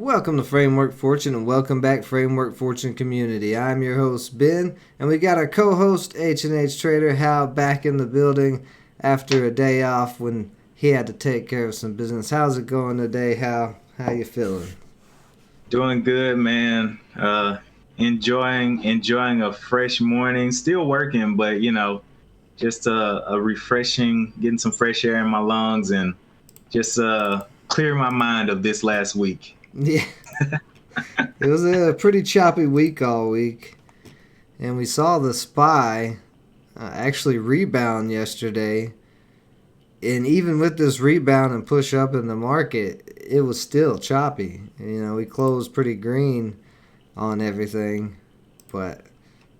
Welcome to Framework Fortune and welcome back Framework Fortune community. I'm your host Ben and we got our co-host H&H Trader Hal back in the building after a day off when he had to take care of some business. How's it going today, Hal? How you feeling? Doing good, man. Enjoying a fresh morning. Still working, but just a refreshing, getting some fresh air in my lungs and just clear my mind of this last week. Yeah, it was a pretty choppy week all week, and we saw the SPY actually rebound yesterday. And even with this rebound and push up in the market, it was still choppy. We closed pretty green on everything, but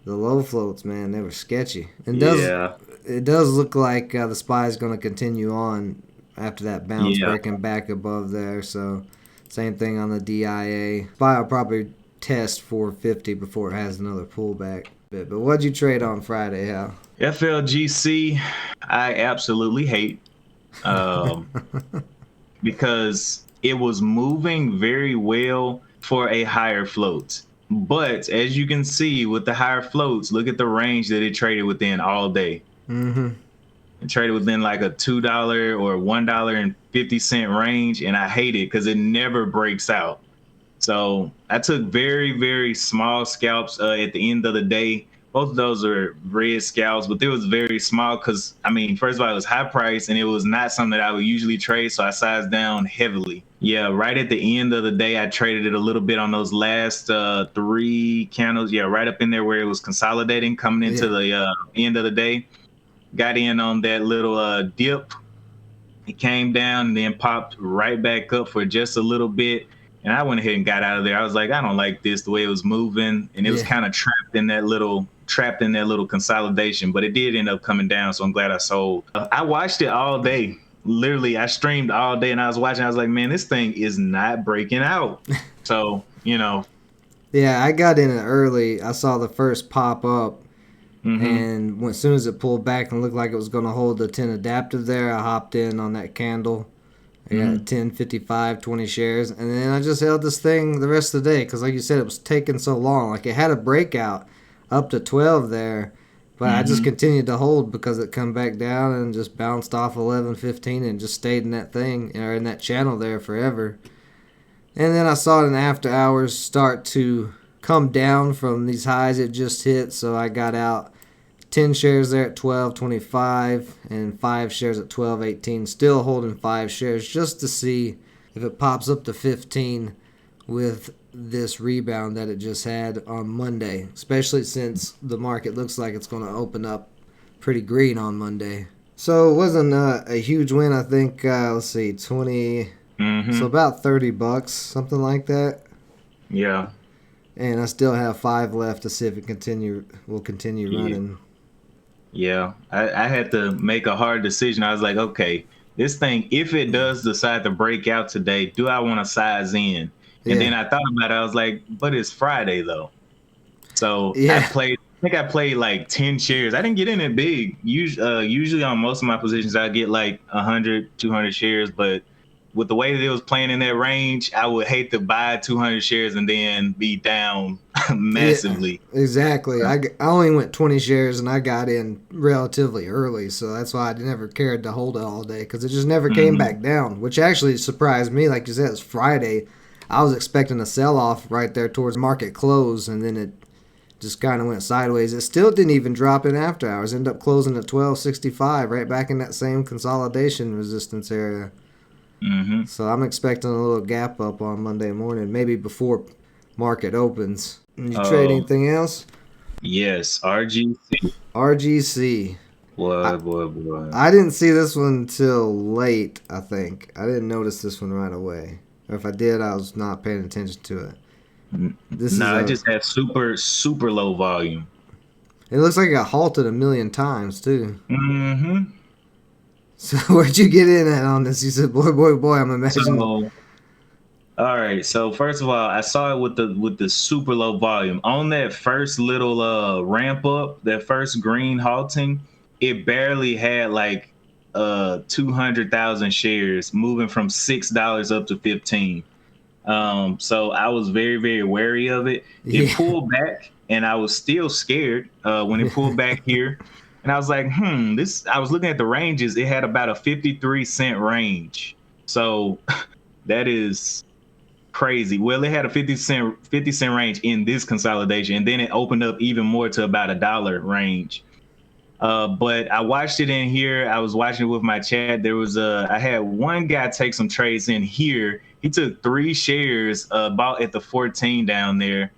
the low floats, man, they were sketchy. It does look like the SPY is going to continue on after that bounce, breaking back above there. So same thing on the DIA. SPY will probably test 450 before it has another pullback. But what'd you trade on Friday, Hal? FLGC, I absolutely hate because it was moving very well for a higher float. But as you can see with the higher floats, look at the range that it traded within all day. Mm-hmm. It traded within like a $2 or $1.50 range, and I hate it because it never breaks out. So I took very, very small scalps at the end of the day. Both of those are red scalps, but it was very small because, first of all, it was high price and it was not something that I would usually trade, so I sized down heavily. Yeah, right at the end of the day, I traded it a little bit on those last three candles. Yeah, right up in there where it was consolidating coming into the end of the day. Got in on that little dip. It came down and then popped right back up for just a little bit. And I went ahead and got out of there. I was like, I don't like this, the way it was moving. And it was kind of trapped in that little consolidation. But it did end up coming down, so I'm glad I sold. I watched it all day. Literally, I streamed all day and I was watching. I was like, man, this thing is not breaking out. So, Yeah, I got in it early. I saw the first pop up. Mm-hmm. And as soon as it pulled back and looked like it was going to hold the 10 adaptive there, I hopped in on that candle. I got 10, 55, 20 shares. And then I just held this thing the rest of the day because, like you said, it was taking so long. Like, it had a breakout up to 12 there. But I just continued to hold because it come back down and just bounced off 11, 15 and just stayed in that thing, or in that channel there forever. And then I saw it in after hours start to come down from these highs it just hit, so I got out 10 shares there at 12.25 and 5 shares at 12.18, still holding 5 shares just to see if it pops up to 15 with this rebound that it just had on Monday, especially since the market looks like it's going to open up pretty green on Monday. So it wasn't a huge win. I think, let's see, 20, so about $30, something like that. Yeah. And I still have 5 left to see if it will continue running. Yeah, I had to make a hard decision. I was like, okay, this thing, if it does decide to break out today, do I want to size in? And then I thought about it. I was like, but it's Friday, though. So I think I played like 10 shares. I didn't get in it big. Usually on most of my positions, I get like 100, 200 shares, but with the way that it was playing in that range, I would hate to buy 200 shares and then be down massively. Yeah, exactly. I only went 20 shares and I got in relatively early, so that's why I never cared to hold it all day because it just never came back down, which actually surprised me. Like you said, it's Friday. I was expecting a sell-off right there towards market close, and then it just kind of went sideways. It still didn't even drop in after hours. Ended up closing at 12.65, right back in that same consolidation resistance area. So I'm expecting a little gap up on Monday morning, maybe before market opens. You trade anything else? Yes, RGC. RGC. Boy. I didn't see this one till late, I think. I didn't notice this one right away. Or if I did, I was not paying attention to it. I just had super, super low volume. It looks like it got halted a million times, too. Mm-hmm. So where'd you get in at on this? You said, boy, I'm imagining. All right. So first of all, I saw it with the super low volume on that first little ramp up, that first green halting. It barely had like 200,000 shares moving from $6 up to 15. So I was very, very wary of it. It Yeah. pulled back, and I was still scared when it pulled back here. And I was like, this. I was looking at the ranges. It had about a 53-cent range. So that is crazy. Well, it had a 50 cent range in this consolidation, and then it opened up even more to about $1 range. But I watched it in here. I was watching it with my chat. I had one guy take some trades in here. He took 3 shares, bought at the 14 down there,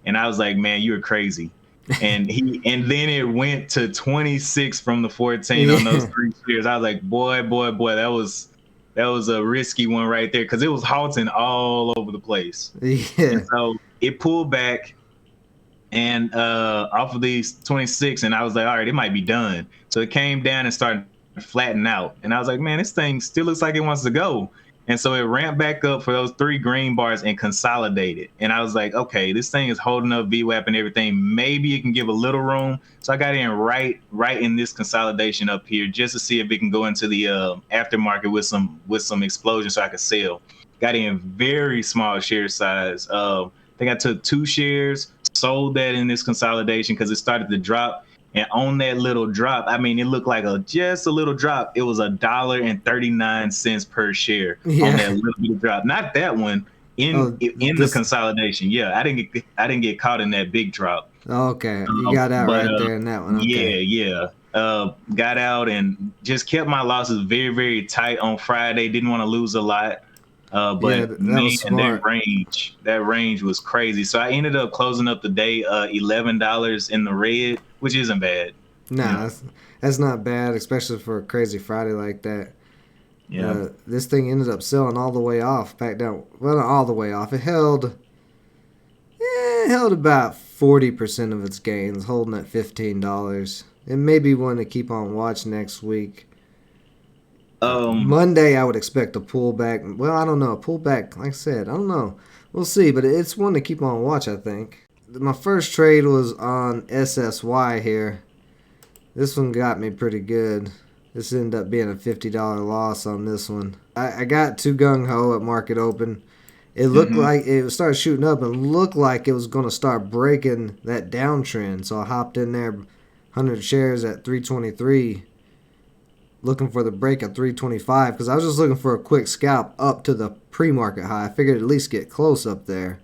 and I was like, man, you're crazy. And then it went to 26 from the 14 on those Yeah. 3 shares. I was like, boy, that was a risky one right there, because it was halting all over the place. Yeah. And so it pulled back and off of these 26, and I was like, all right, it might be done. So it came down and started flattening out, and I was like, man, this thing still looks like it wants to go. And so it ramped back up for those 3 green bars and consolidated, and I was like, okay, this thing is holding up VWAP and everything, maybe it can give a little room. So I got in right in this consolidation up here, just to see if it can go into the aftermarket with some explosion, so I could sell. Got in very small share size. I think I took 2 shares, sold that in this consolidation because it started to drop. And on that little drop, I mean, it looked like just a little drop. It was $1.39 per share on that Yeah. little bit of drop. Not that one, in Oh, the this. consolidation. Yeah, I didn't get caught in that big drop. Okay, you got out But right there in that one. Okay. yeah. Got out and just kept my losses very, very tight on Friday. Didn't want to lose a lot. Yeah, But that man, was smart. that range was crazy. So I ended up closing up the day $11 in the red, which isn't bad, you Nah, know. that's not bad, especially for a crazy Friday like that. Yeah. This thing ended up selling all the way off, back down. Well, not all the way off. It held about 40% of its gains, holding at $15. It may be one to keep on watch next week. Um. Monday, I would expect a pullback. Well, I don't know. A pullback, like I said, I don't know. We'll see, but it's one to keep on watch, I think. My first trade was on SSY here. This one got me pretty good. This ended up being a $50 loss on this one. I got too gung ho at market open. It looked Mhm. like it started shooting up and looked like it was going to start breaking that downtrend. So I hopped in there, 100 shares at 323, looking for the break at 325 because I was just looking for a quick scalp up to the pre-market high. I figured at least get close up there,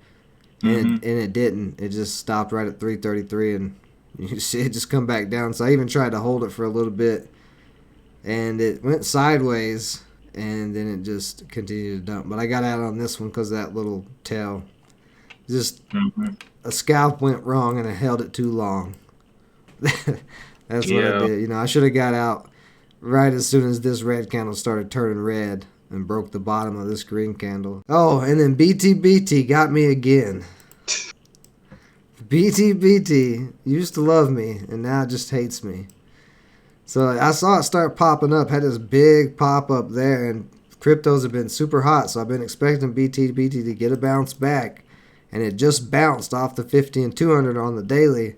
Mhm. and it didn't. It just stopped right at 333, and you see it just come back down. So I even tried to hold it for a little bit, and it went sideways, and then it just continued to dump. But I got out on this one because of that little tail. Just Mhm. a scalp went wrong, and I held it too long. That's what I Yeah. did. I should have got out right as soon as this red candle started turning red and broke the bottom of this green candle. Oh, and then BTBT got me again. BTBT used to love me, and now it just hates me. So I saw it start popping up, had this big pop up there, and cryptos have been super hot. So I've been expecting BTBT to get a bounce back, and it just bounced off the 50 and 200 on the daily.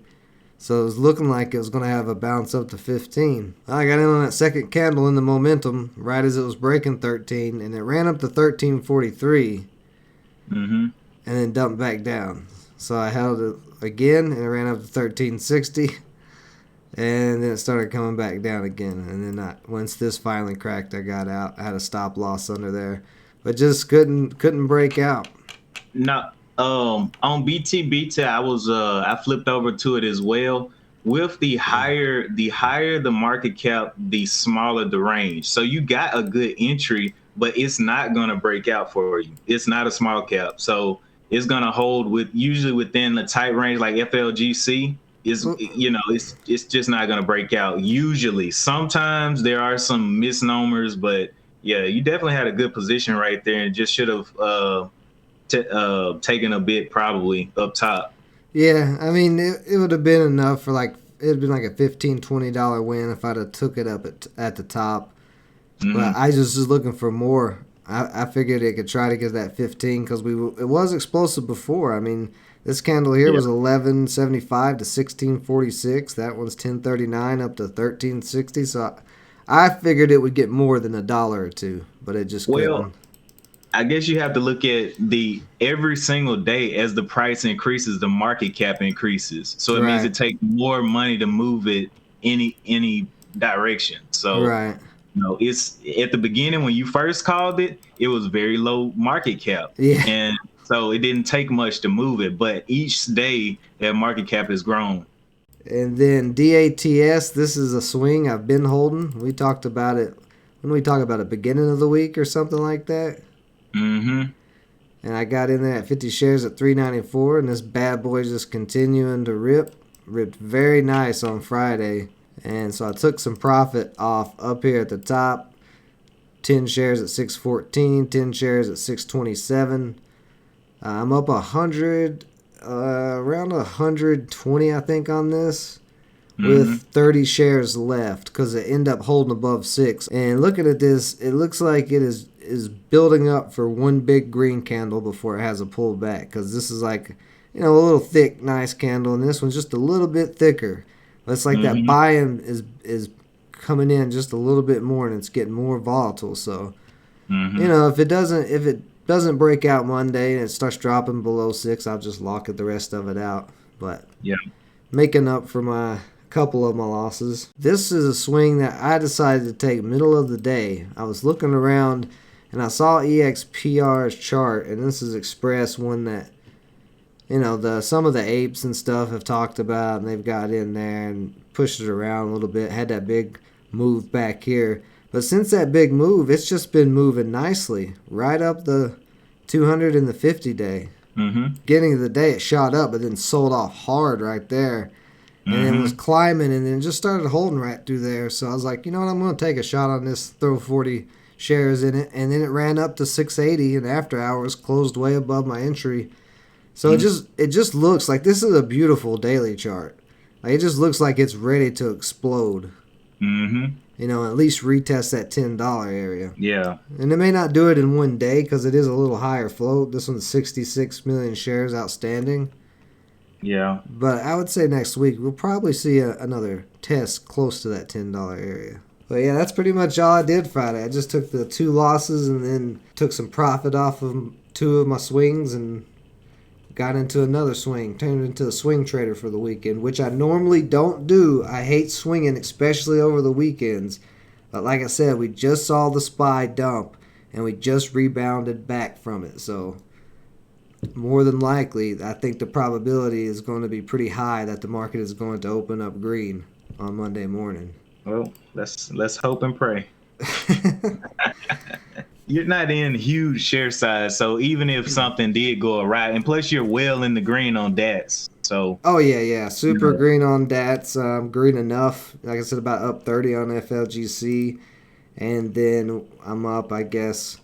So it was looking like it was going to have a bounce up to 15. I got in on that second candle in the momentum right as it was breaking 13, and it ran up to 1343 Mhm. and then dumped back down. So I held it again, and it ran up to 1360, and then it started coming back down again. And then once this finally cracked, I got out. I had a stop loss under there, but just couldn't break out. No, on BTBT, I flipped over to it as well. With the higher the market cap, the smaller the range. So you got a good entry, but it's not gonna break out for you. It's not a small cap, so it's gonna hold with usually within the tight range, like FLGC. Is it's just not gonna break out usually. Sometimes there are some misnomers, but yeah, you definitely had a good position right there, and just should have taken a bit probably up top. Yeah, I mean, it would have been enough for it'd been like a $15-$20 win if I'd have took it up at the top. But Hmm. I just was looking for more. I figured it could try to get that 15 because it was explosive before. I mean, this candle here Yeah. was 1175 to 1646. That one's 1039 up to 1360. So I figured it would get more than $1 or two, but it just Well, couldn't. I guess you have to look at the every single day as the price increases, the market cap increases. So it means Right. it takes more money to move it any direction. So Right. it's at the beginning when you first called it, it was very low market cap. Yeah. And so it didn't take much to move it. But each day that market cap has grown. And then DATS, this is a swing I've been holding. We talked about it when we talk about it beginning of the week or something like that. Mm-hmm. And I got in there at 50 shares at 394, and this bad boy just continuing to ripped very nice on Friday. And so I took some profit off up here at the top. 10 shares at 614, 10 shares at 627. I'm up 100, around 120, I think, on this, with 30 shares left because it ended up holding above 6. And looking at this, it looks like it is building up for one big green candle before it has a pullback, because this is like, a little thick, nice candle, and this one's just a little bit thicker. It's like that buy-in is coming in just a little bit more, and it's getting more volatile. So, if it doesn't break out Monday and it starts dropping below 6, I'll just lock it the rest of it out. But Yeah. making up for my couple of my losses. This is a swing that I decided to take middle of the day. I was looking around and I saw EXPR's chart, and this is Express, one that some of the apes and stuff have talked about, and they've got in there and pushed it around a little bit, had that big move back here. But since that big move, it's just been moving nicely right up the 200 and the 50 day. Beginning of the day, it shot up, but then sold off hard right there. And then was climbing, and then just started holding right through there. So I was like, you know what, I'm going to take a shot on this, throw 40 shares in it. And then it ran up to 680, and after hours closed way above my entry. So it just looks like this is a beautiful daily chart. Like, it just looks like it's ready to explode. At least retest that $10 area. Yeah. And it may not do it in one day because it is a little higher float. This one's 66 million shares outstanding. Yeah. But I would say next week we'll probably see another test close to that $10 area. But yeah, that's pretty much all I did Friday. I just took the 2 losses and then took some profit off of 2 of my swings and got into another swing. Turned into a swing trader for the weekend, which I normally don't do. I hate swinging, especially over the weekends. But like I said, we just saw the SPY dump and we just rebounded back from it. So more than likely, I think the probability is going to be pretty high that the market is going to open up green on Monday morning. Well, let's hope and pray. You're not in huge share size, so even if something did go awry, and plus you're well in the green on DATS. So Super green on DATS, green enough. Like I said, about up 30 on FLGC, and then I'm up, I guess.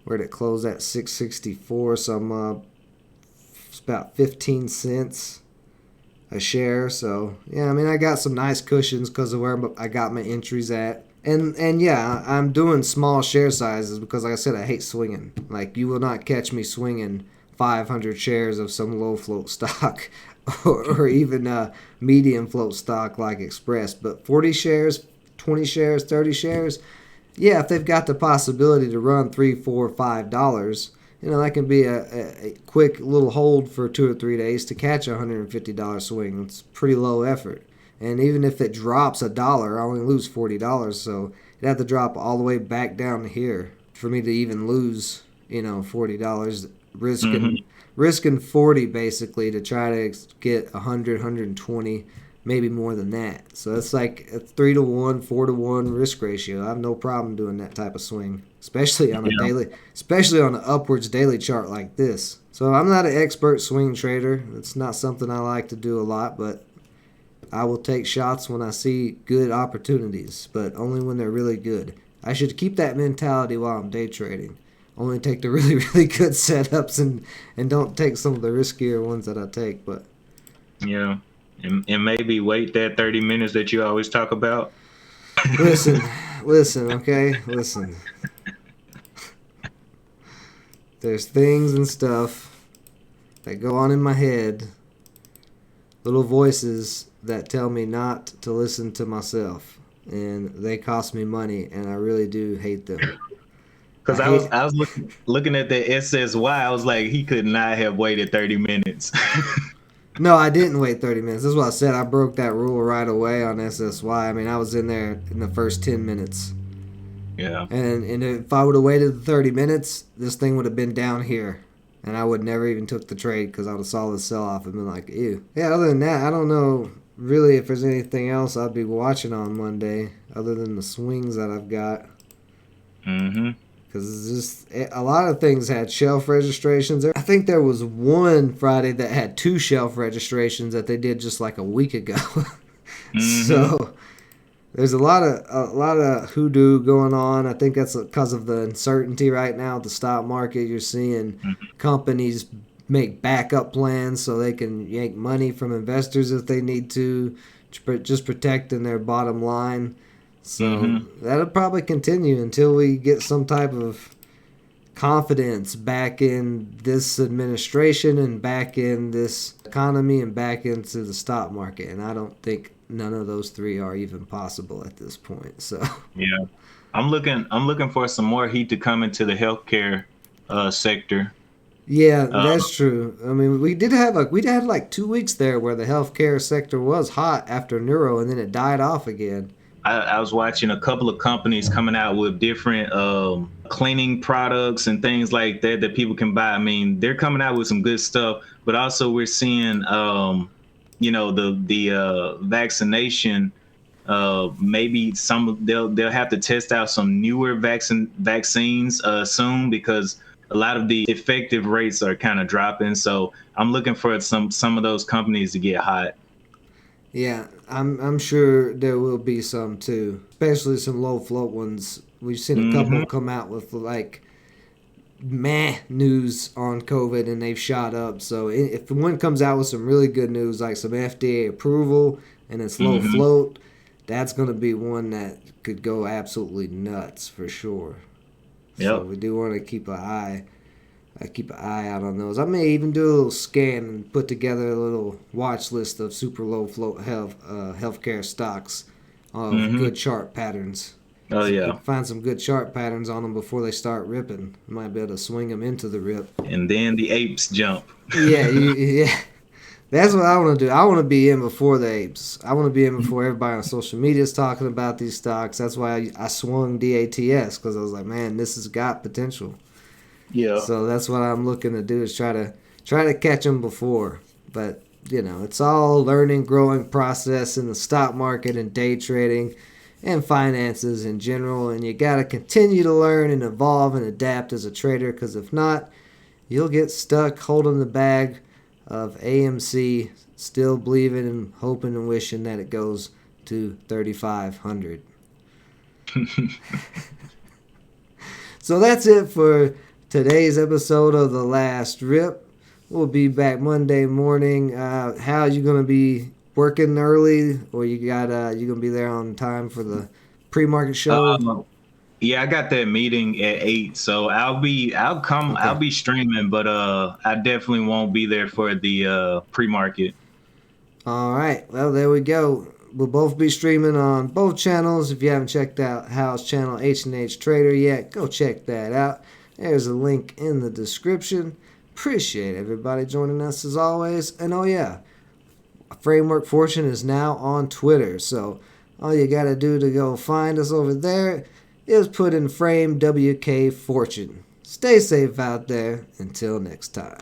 Where'd it close at? 664, so I'm up. It's about 15 cents a share. So yeah, I mean, I got some nice cushions because of where I got my entries at. And yeah, I'm doing small share sizes because, like I said, I hate swinging. Like, you will not catch me swinging 500 shares of some low float stock or even a medium float stock like Express. But 40 shares, 20 shares, 30 shares, yeah, if they've got the possibility to run $3, $4, $5, that can be a quick little hold for 2 or 3 days to catch a $150 swing. It's pretty low effort. And even if it drops $1, I only lose $40. So it'd have to drop all the way back down to here for me to even lose, $40. Risking 40 basically to try to get 100, 120, maybe more than that. So it's like a 3 to 1, 4 to 1 risk ratio. I have no problem doing that type of swing, especially on an upwards daily chart like this. So I'm not an expert swing trader. It's not something I like to do a lot, but I will take shots when I see good opportunities, but only when they're really good. I should keep that mentality while I'm day trading. Only take the really, really good setups and don't take some of the riskier ones that I take. But yeah, and maybe wait that 30 minutes that you always talk about. Listen, okay? Listen. There's things and stuff that go on in my head, little voices that tell me not to listen to myself, and they cost me money, and I really do hate them. I Because hate. I was looking at the SSY. I was like, he could not have waited 30 minutes. No, I didn't wait 30 minutes. That's what I said. I broke that rule right away on SSY. I mean, I was in there in the first 10 minutes. Yeah. And if I would have waited 30 minutes, this thing would have been down here. And I would never even took the trade because I would have saw the sell off and been like, ew. Yeah, other than that, I don't know really if there's anything else I'd be watching on Monday other than the swings that I've got. Mm-hmm. Because just a lot of things had shelf registrations. I think there was one Friday that had 2 shelf registrations that they did just like a week ago. Mm-hmm. So there's a lot of hoodoo going on. I think that's because of the uncertainty right now at the stock market. You're seeing companies make backup plans so they can yank money from investors if they need to, just protecting their bottom line. So that'll probably continue until we get some type of confidence back in this administration and back in this economy and back into the stock market. And I don't think none of those three are even possible at this point. So Yeah. I'm looking for some more heat to come into the healthcare sector. yeah, Uh, that's true. I mean, we had like 2 weeks there where the healthcare sector was hot after neuro, and then it died off again. I was watching a couple of companies coming out with different cleaning products and things like that that people can buy. I mean, they're coming out with some good stuff, but also we're seeing, the vaccination. Maybe they'll have to test out some newer vaccines soon because a lot of the effective rates are kind of dropping. So I'm looking for some of those companies to get hot. Yeah, I'm sure there will be some too, especially some low float ones. We've seen a couple Hmm. come out with like meh news on COVID and they've shot up. So if one comes out with some really good news, like some FDA approval and it's low Hmm. float, that's going to be one that could go absolutely nuts for sure. So Yep. we do want to keep an eye out on those. I may even do a little scan and put together a little watch list of super low float healthcare stocks of Hmm. good chart patterns. Oh So if we yeah. can find some good chart patterns on them before they start ripping, we might be able to swing them into the rip. And then the apes jump. Yeah. That's what I want to do. I want to be in before the apes. I want to be in before everybody on social media is talking about these stocks. That's why I swung DATS because I was like, man, this has got potential. Yeah. So that's what I'm looking to do is try to catch them before. But it's all learning, growing process in the stock market and day trading and finances in general. And you got to continue to learn and evolve and adapt as a trader because if not, you'll get stuck holding the bag of AMC, still believing and hoping and wishing that it goes to 3,500. So that's it for today's episode of The Last Rip. We'll be back Monday morning. How you gonna be working early, or you gonna be there on time for the pre-market show? Um, yeah, I got that meeting at 8, so I'll Okay. be streaming, but I definitely won't be there for the pre-market. All right. Well, there we go. We'll both be streaming on both channels. If you haven't checked out Hal's channel H&H Trader yet, go check that out. There's a link in the description. Appreciate everybody joining us as always. And oh yeah, Framework Fortune is now on Twitter. So all you got to do to go find us over there is put in Frame WK Fortune. Stay safe out there. Until next time.